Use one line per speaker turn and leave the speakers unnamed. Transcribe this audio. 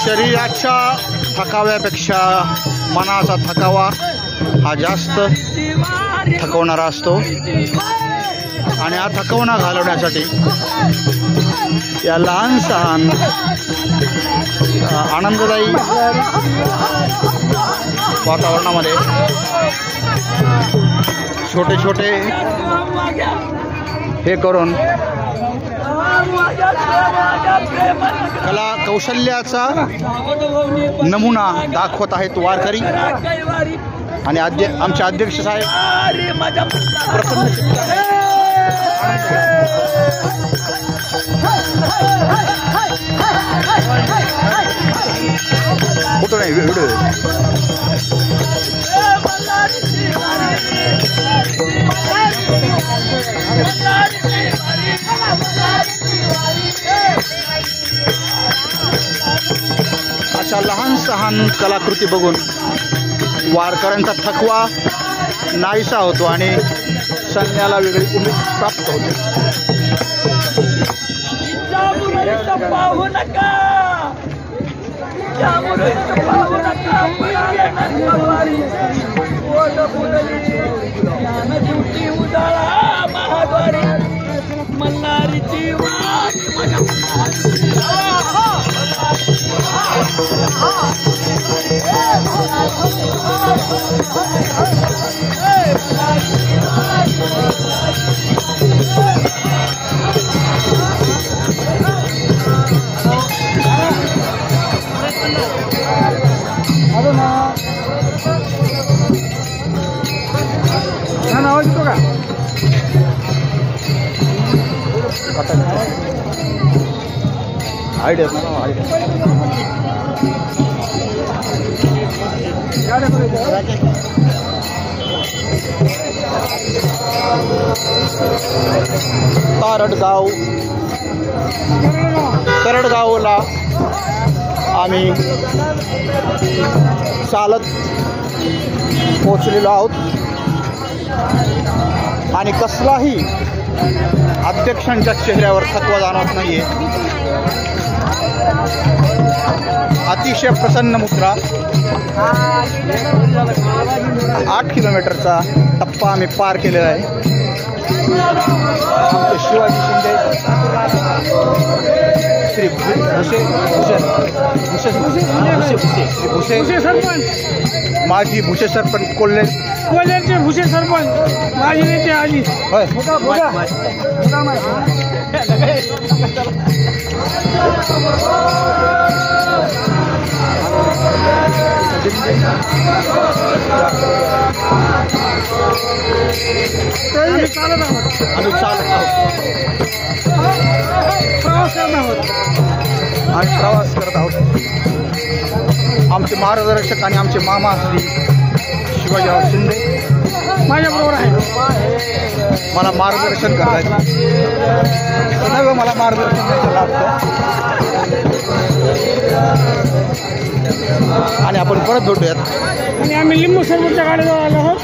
शरीराच्या थकाव्यापेक्षा मनाचा थकावा हा जास्त थकवणारा असतो आणि हा थकवणा घालवण्यासाठी या लहान सहान आनंददायी वातावरणामध्ये छोटे छोटे हे करून कला कौशल्याचा नमुना दाखवत आहेत वारकरी आणि आमचे अध्यक्ष साहेब प्रसन्न फोटो नाही व्हिडिओ अशा लहान सहान कलाकृती बघून वारकऱ्यांचा थकवा नाहीसा होतो आणि सैन्याला वेगळी उमेद प्राप्त होते. आयडिया तरडगावला आम्ही चालत पोचलेलो आहोत आणि कसलाही अध्यक्षांच्या चेहऱ्यावर थकवा जाणवत नाहीये. अतिशय प्रसन्न मुद्रा. 8 किलोमीटरचा टप्पा आम्ही पार केलेला आहे. शिवाजी शिंदे श्री भुसे सरपंच माजी भुसे सरपंच कोल्हेरचे भुसे सरपंच माजी नेते आजी होय आम्ही चालत आहोत प्रवास करत आहोत. आमचे मार्गदर्शक आणि आमचे मामा श्री शिवाजीराव शिंदे माझ्याबरोबर आहे. मला मार्गदर्शन करायचं सदैव मला मार्गदर्शन द्यायचं लागतं आणि आपण परत भेटूयात. आणि आम्ही लिंबू सरबतच्या गाडीवर आलो आहोत.